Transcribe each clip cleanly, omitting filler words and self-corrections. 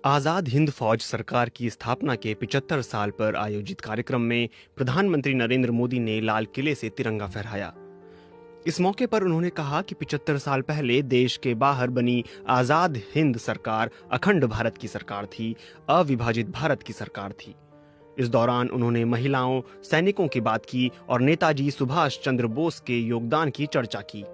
आजाद हिंद फौज सरकार की स्थापना के 75 साल पर आयोजित कार्यक्रम में प्रधानमंत्री नरेंद्र मोदी ने लाल किले से तिरंगा फहराया। इस मौके पर उन्होंने कहा कि 75 साल पहले देश के बाहर बनी आजाद हिंद सरकार अखंड भारत की सरकार थी, अविभाजित भारत की सरकार थी। इस दौरान उन्होंने महिलाओं, सैनिकों की बात की और नेताजी सुभाष चंद्र बोस के योगदान की चर्चा की।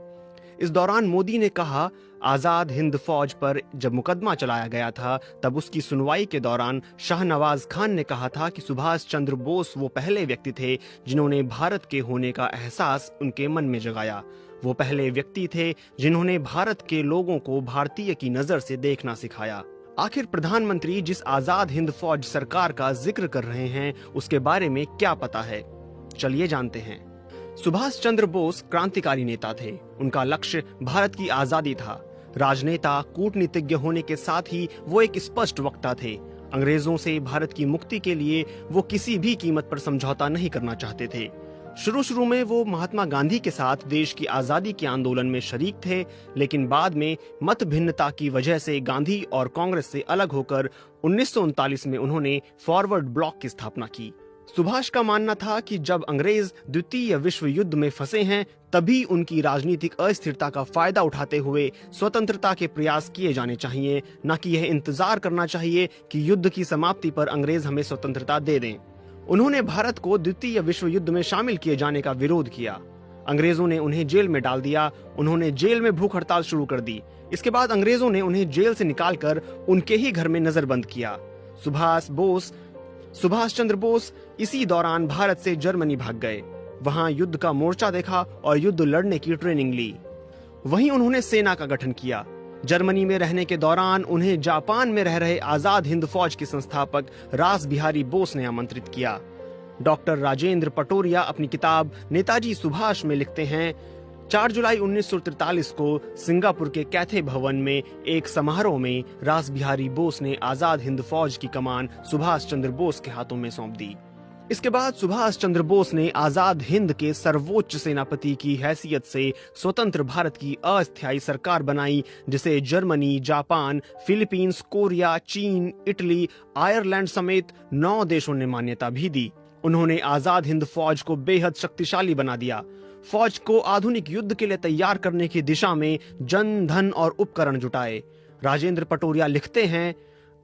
इस दौरान मोदी ने कहा, आजाद हिंद फौज पर जब मुकदमा चलाया गया था तब उसकी सुनवाई के दौरान शाहनवाज खान ने कहा था कि सुभाष चंद्र बोस वो पहले व्यक्ति थे जिन्होंने भारत के होने का एहसास उनके मन में जगाया। वो पहले व्यक्ति थे जिन्होंने भारत के लोगों को भारतीय की नजर से देखना सिखाया। आखिर प्रधानमंत्री जिस आजाद हिंद फौज सरकार का जिक्र कर रहे हैं उसके बारे में क्या पता है, चलिए जानते हैं। सुभाष चंद्र बोस क्रांतिकारी नेता थे। उनका लक्ष्य भारत की आजादी था। राजनेता, कूटनीतिज्ञ होने के साथ ही वो एक स्पष्ट वक्ता थे। अंग्रेजों से भारत की मुक्ति के लिए वो किसी भी कीमत पर समझौता नहीं करना चाहते थे। शुरू में वो महात्मा गांधी के साथ देश की आजादी के आंदोलन में शरीक थे, लेकिन बाद में मत भिन्नता की वजह से गांधी और कांग्रेस से अलग होकर 1939 में उन्होंने फॉरवर्ड ब्लॉक की स्थापना की। सुभाष का मानना था कि जब अंग्रेज द्वितीय विश्व युद्ध में फंसे हैं तभी उनकी राजनीतिक अस्थिरता का फायदा उठाते हुए स्वतंत्रता के प्रयास किए जाने चाहिए, न कि यह इंतजार करना चाहिए कि युद्ध की समाप्ति पर अंग्रेज हमें स्वतंत्रता दे दें। उन्होंने भारत को द्वितीय विश्व युद्ध में शामिल किए जाने का विरोध किया। अंग्रेजों ने उन्हें जेल में डाल दिया। उन्होंने जेल में भूख हड़ताल शुरू कर दी। इसके बाद अंग्रेजों ने उन्हें जेल से निकालकर उनके ही घर में नजरबंद किया। सुभाष चंद्र बोस इसी दौरान भारत से जर्मनी भाग गए। वहां युद्ध का मोर्चा देखा और युद्ध लड़ने की ट्रेनिंग ली। वहीं उन्होंने सेना का गठन किया। जर्मनी में रहने के दौरान उन्हें जापान में रह रहे आजाद हिंद फौज के संस्थापक रास बिहारी बोस ने आमंत्रित किया। डॉक्टर राजेंद्र पटोरिया अपनी किताब नेताजी सुभाष में लिखते हैं, 4 जुलाई 1943 को सिंगापुर के कैथे भवन में एक समारोह में रास बिहारी बोस ने आजाद हिंद फौज की कमान सुभाष चंद्र बोस के हाथों में सौंप दी। इसके बाद सुभाष चंद्र बोस ने आजाद हिंद के सर्वोच्च सेनापति की हैसियत से स्वतंत्र भारत की अस्थायी सरकार बनाई, जिसे जर्मनी, जापान, फिलीपींस, कोरिया, चीन, इटली, आयरलैंड समेत 9 देशों ने मान्यता भी दी। उन्होंने आजाद हिंद फौज को बेहद शक्तिशाली बना दिया। फौज को आधुनिक युद्ध के लिए तैयार करने की दिशा में जन, धन और उपकरण जुटाए। राजेंद्र पटोरिया लिखते हैं,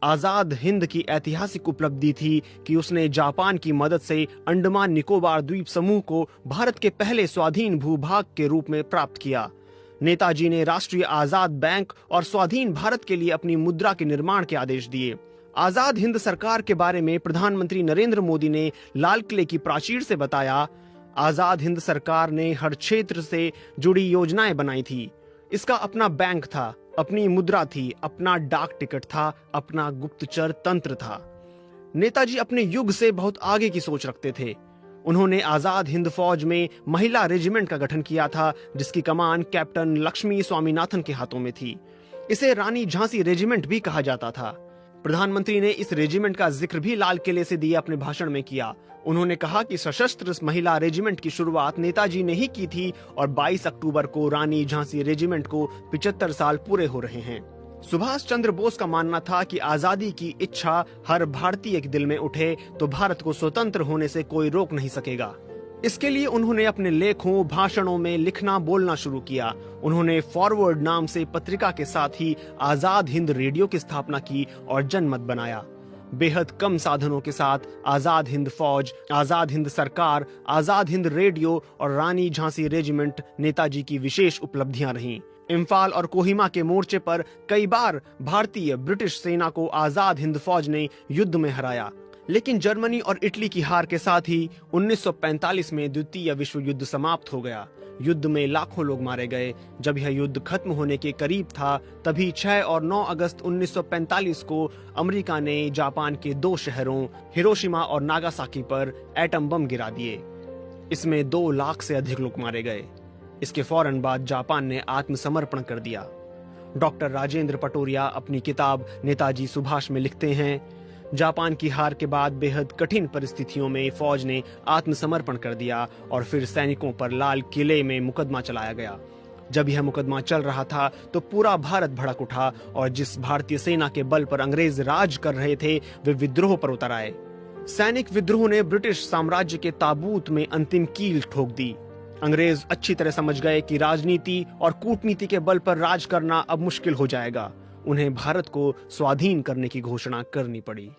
आजाद हिंद की ऐतिहासिक उपलब्धि थी कि उसने जापान की मदद से अंडमान निकोबार द्वीप समूह को भारत के पहले स्वाधीन भूभाग के रूप में प्राप्त किया। नेताजी ने राष्ट्रीय आजाद बैंक और स्वाधीन भारत के लिए अपनी मुद्रा के निर्माण के आदेश दिए। आजाद हिंद सरकार के बारे में प्रधानमंत्री नरेंद्र मोदी ने लाल किले की प्राचीर से बताया, आजाद हिंद सरकार ने हर क्षेत्र से जुड़ी योजनाएं बनाई थी। इसका अपना बैंक था, अपनी मुद्रा थी, अपना डाक टिकट था, अपना गुप्तचर तंत्र था। नेताजी अपने युग से बहुत आगे की सोच रखते थे। उन्होंने आजाद हिंद फौज में महिला रेजिमेंट का गठन किया था, जिसकी कमान कैप्टन लक्ष्मी स्वामीनाथन के हाथों में थी। इसे रानी झांसी रेजिमेंट भी कहा जाता था। प्रधानमंत्री ने इस रेजिमेंट का जिक्र भी लाल किले से दिए अपने भाषण में किया। उन्होंने कहा कि सशस्त्र महिला रेजिमेंट की शुरुआत नेताजी ने ही की थी और 22 अक्टूबर को रानी झांसी रेजिमेंट को 75 साल पूरे हो रहे हैं। सुभाष चंद्र बोस का मानना था कि आजादी की इच्छा हर भारतीय के दिल में उठे तो भारत को स्वतंत्र होने से कोई रोक नहीं सकेगा। इसके लिए उन्होंने अपने लेखों, भाषणों में लिखना, बोलना शुरू किया। उन्होंने फॉरवर्ड नाम से पत्रिका के साथ ही आजाद हिंद रेडियो की स्थापना की और जनमत बनाया। बेहद कम साधनों के साथ आजाद हिंद फौज, आजाद हिंद सरकार, आजाद हिंद रेडियो और रानी झांसी रेजिमेंट नेताजी की विशेष उपलब्धियां रहीं। इम्फाल और कोहिमा के मोर्चे पर कई बार भारतीय ब्रिटिश सेना को आजाद हिंद फौज ने युद्ध में हराया, लेकिन जर्मनी और इटली की हार के साथ ही 1945 में द्वितीय विश्व युद्ध समाप्त हो गया। युद्ध में लाखों लोग मारे गए। जब यह युद्ध खत्म होने के करीब था तभी 6 और 9 अगस्त 1945 को अमेरिका ने जापान के 2 शहरों हिरोशिमा और नागासाकी पर एटम बम गिरा दिए। इसमें 2 लाख से अधिक लोग मारे गए। इसके फौरन बाद जापान ने आत्मसमर्पण कर दिया। डॉक्टर राजेंद्र पटोरिया अपनी किताब नेताजी सुभाष में लिखते हैं, जापान की हार के बाद बेहद कठिन परिस्थितियों में फौज ने आत्मसमर्पण कर दिया और फिर सैनिकों पर लाल किले में मुकदमा चलाया गया। जब यह मुकदमा चल रहा था तो पूरा भारत भड़क उठा और जिस भारतीय सेना के बल पर अंग्रेज राज कर रहे थे वे विद्रोह पर उतर आए। सैनिक विद्रोह ने ब्रिटिश साम्राज्य के ताबूत में अंतिम कील ठोक दी। अंग्रेज अच्छी तरह समझ गए कि राजनीति और कूटनीति के बल पर राज करना अब मुश्किल हो जाएगा। उन्हें भारत को स्वाधीन करने की घोषणा करनी पड़ी।